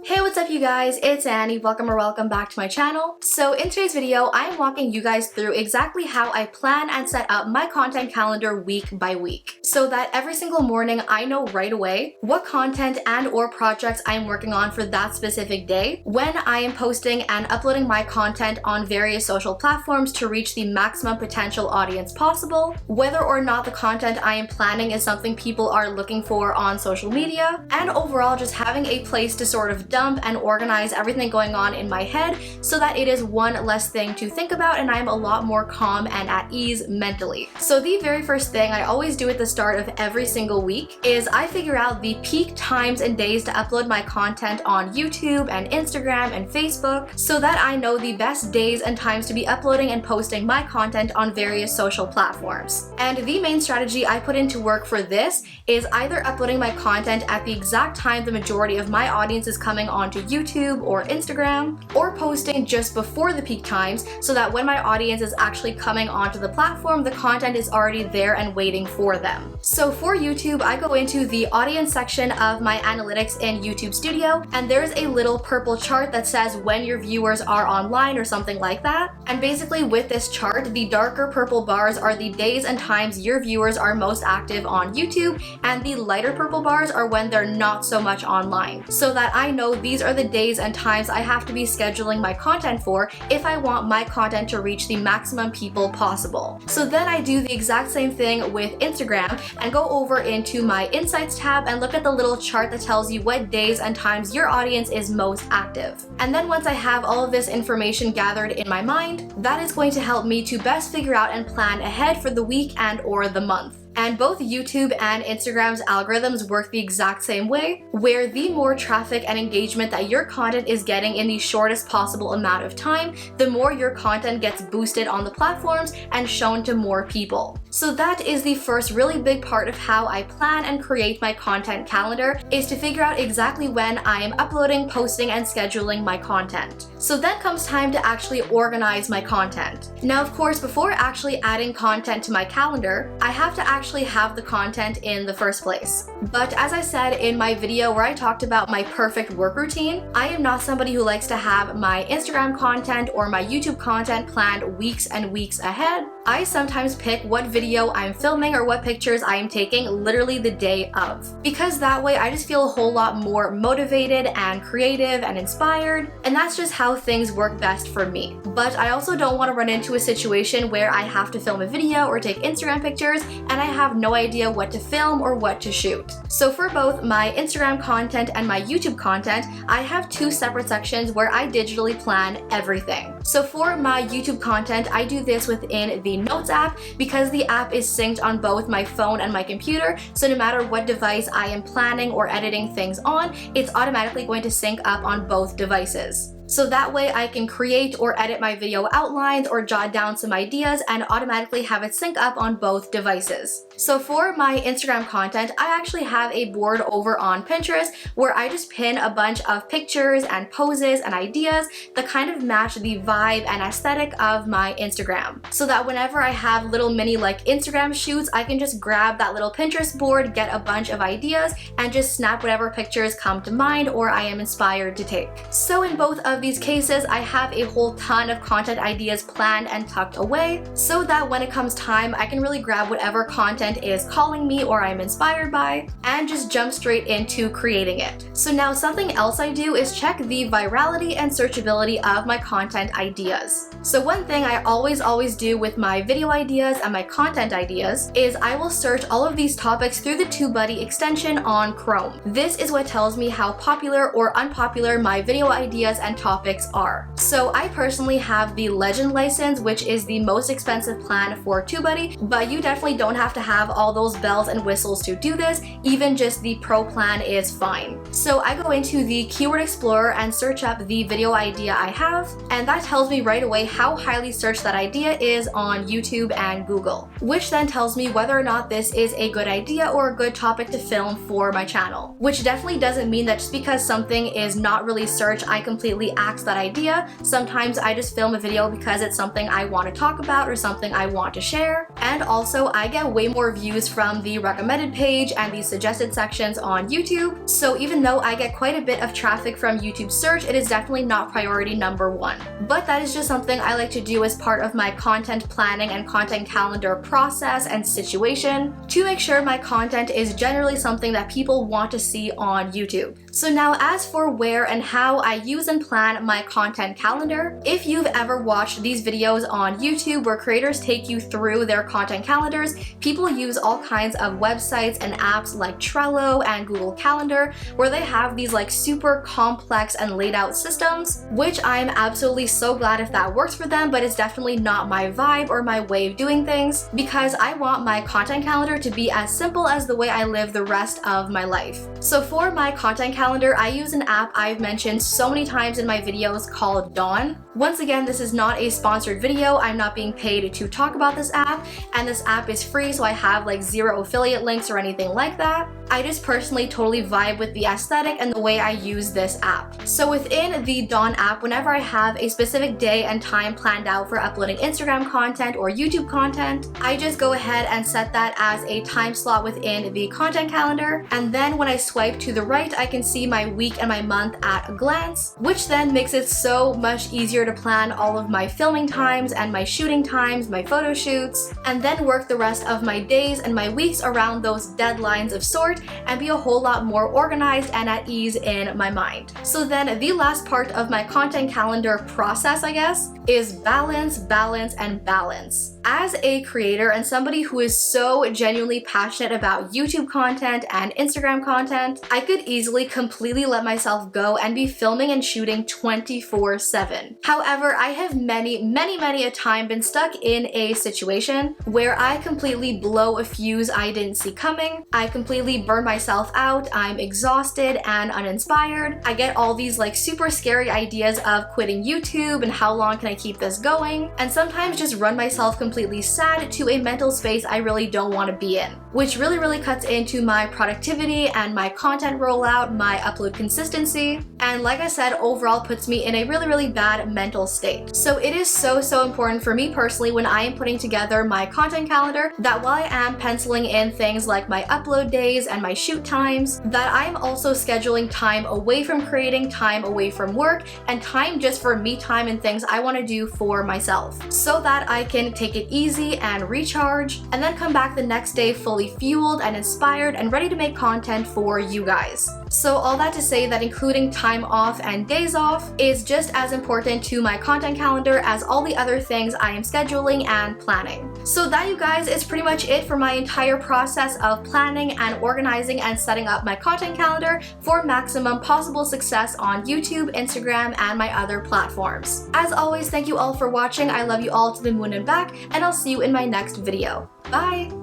Hey, what's up you guys? It's Annie. Welcome back to my channel. So in today's video, I'm walking you guys through exactly how I plan and set up my content calendar week by week, so that every single morning I know right away what content and or projects I'm working on for that specific day, when I am posting and uploading my content on various social platforms to reach the maximum potential audience possible, whether or not the content I am planning is something people are looking for on social media, and overall just having a place to sort of dump and organize everything going on in my head so that it is one less thing to think about and I'm a lot more calm and at ease mentally. So the very first thing I always do at the start of every single week is I figure out the peak times and days to upload my content on YouTube and Instagram and Facebook so that I know the best days and times to be uploading and posting my content on various social platforms. And the main strategy I put into work for this is either uploading my content at the exact time the majority of my audience is coming onto YouTube or Instagram, or posting just before the peak times so that when my audience is actually coming onto the platform, the content is already there and waiting for them. So for YouTube, I go into the audience section of my analytics in YouTube Studio, and there's a little purple chart that says when your viewers are online or something like that. And basically with this chart, the darker purple bars are the days and times your viewers are most active on YouTube, and the lighter purple bars are when they're not so much online, so that I know these are the days and times I have to be scheduling my content for if I want my content to reach the maximum people possible. So then I do the exact same thing with Instagram and go over into my Insights tab and look at the little chart that tells you what days and times your audience is most active. And then once I have all of this information gathered in my mind, that is going to help me to best figure out and plan ahead for the week and or the month. And both YouTube and Instagram's algorithms work the exact same way, where the more traffic and engagement that your content is getting in the shortest possible amount of time, the more your content gets boosted on the platforms and shown to more people. So that is the first really big part of how I plan and create my content calendar, is to figure out exactly when I am uploading, posting, and scheduling my content. So then comes time to actually organize my content. Now, of course, before actually adding content to my calendar, I have to actually have the content in the first place. But as I said in my video where I talked about my perfect work routine, I am not somebody who likes to have my Instagram content or my YouTube content planned weeks and weeks ahead. I sometimes pick what video I'm filming or what pictures I am taking literally the day of, because that way I just feel a whole lot more motivated and creative and inspired, and that's just how things work best for me. But I also don't want to run into a situation where I have to film a video or take Instagram pictures and I have no idea what to film or what to shoot. So for both my Instagram content and my YouTube content, I have two separate sections where I digitally plan everything. So for my YouTube content, I do this within the Notes app because the app is synced on both my phone and my computer, so no matter what device I am planning or editing things on, it's automatically going to sync up on both devices. So that way I can create or edit my video outlines or jot down some ideas and automatically have it sync up on both devices. So for my Instagram content, I actually have a board over on Pinterest where I just pin a bunch of pictures and poses and ideas that kind of match the vibe and aesthetic of my Instagram. So that whenever I have little mini like Instagram shoots, I can just grab that little Pinterest board, get a bunch of ideas, and just snap whatever pictures come to mind or I am inspired to take. So in both of these cases, I have a whole ton of content ideas planned and tucked away so that when it comes time, I can really grab whatever content is calling me or I'm inspired by and just jump straight into creating it. So now something else I do is check the virality and searchability of my content ideas. So one thing I always do with my video ideas and my content ideas is I will search all of these topics through the TubeBuddy extension on Chrome. This is what tells me how popular or unpopular my video ideas and topics are. So I personally have the Legend license, which is the most expensive plan for TubeBuddy, but you definitely don't have to have all those bells and whistles to do this. Even just the Pro plan is fine. So I go into the Keyword Explorer and search up the video idea I have, and that tells me right away how highly searched that idea is on YouTube and Google, which then tells me whether or not this is a good idea or a good topic to film for my channel. Which definitely doesn't mean that just because something is not really searched, I completely axe that idea. Sometimes I just film a video because it's something I want to talk about or something I want to share. And also I get way more views from the recommended page and the suggested sections on YouTube. So even though I get quite a bit of traffic from YouTube search, it is definitely not priority number one. But that is just something I like to do as part of my content planning and content calendar process and situation to make sure my content is generally something that people want to see on YouTube. So now as for where and how I use and plan my content calendar, if you've ever watched these videos on YouTube where creators take you through their content calendars, people use all kinds of websites and apps like Trello and Google Calendar where they have these like super complex and laid out systems, which I'm absolutely so glad if that works for them, but it's definitely not my vibe or my way of doing things because I want my content calendar to be as simple as the way I live the rest of my life. So for my content calendar, I use an app I've mentioned so many times in my videos called Dawn. Once again, this is not a sponsored video. I'm not being paid to talk about this app, and this app is free, so I have like zero affiliate links or anything like that. I just personally totally vibe with the aesthetic and the way I use this app. So within the Dawn app, whenever I have a specific day and time planned out for uploading Instagram content or YouTube content, I just go ahead and set that as a time slot within the content calendar. And then when I swipe to the right, I can see my week and my month at a glance, which then makes it so much easier to plan all of my filming times and my shooting times, my photo shoots, and then work the rest of my days and my weeks around those deadlines of sort and be a whole lot more organized and at ease in my mind. So then the last part of my content calendar process, I guess, is balance, balance, and balance. As a creator and somebody who is so genuinely passionate about YouTube content and Instagram content, I could easily completely let myself go and be filming and shooting 24/7. However, I have many a time been stuck in a situation where I completely blow a fuse I didn't see coming. I completely burn myself out. I'm exhausted and uninspired. I get all these like super scary ideas of quitting YouTube and how long can I keep this going, and sometimes just run myself completely sad to a mental space I really don't want to be in, which really cuts into my productivity and my content rollout, my upload consistency, and like I said, overall puts me in a really bad mental state. So it is so important for me personally when I am putting together my content calendar that while I am penciling in things like my upload days and my shoot times, that I'm also scheduling time away from creating, time away from work, and time just for me time and things I want to do for myself, so that I can take it easy and recharge, and then come back the next day fully fueled and inspired and ready to make content for you guys. So all that to say that including time off and days off is just as important to my content calendar as all the other things I am scheduling and planning. So that, you guys, is pretty much it for my entire process of planning and organizing and setting up my content calendar for maximum possible success on YouTube, Instagram, and my other platforms. As always, thank you all for watching. I love you all to the moon and back, and I'll see you in my next video. Bye!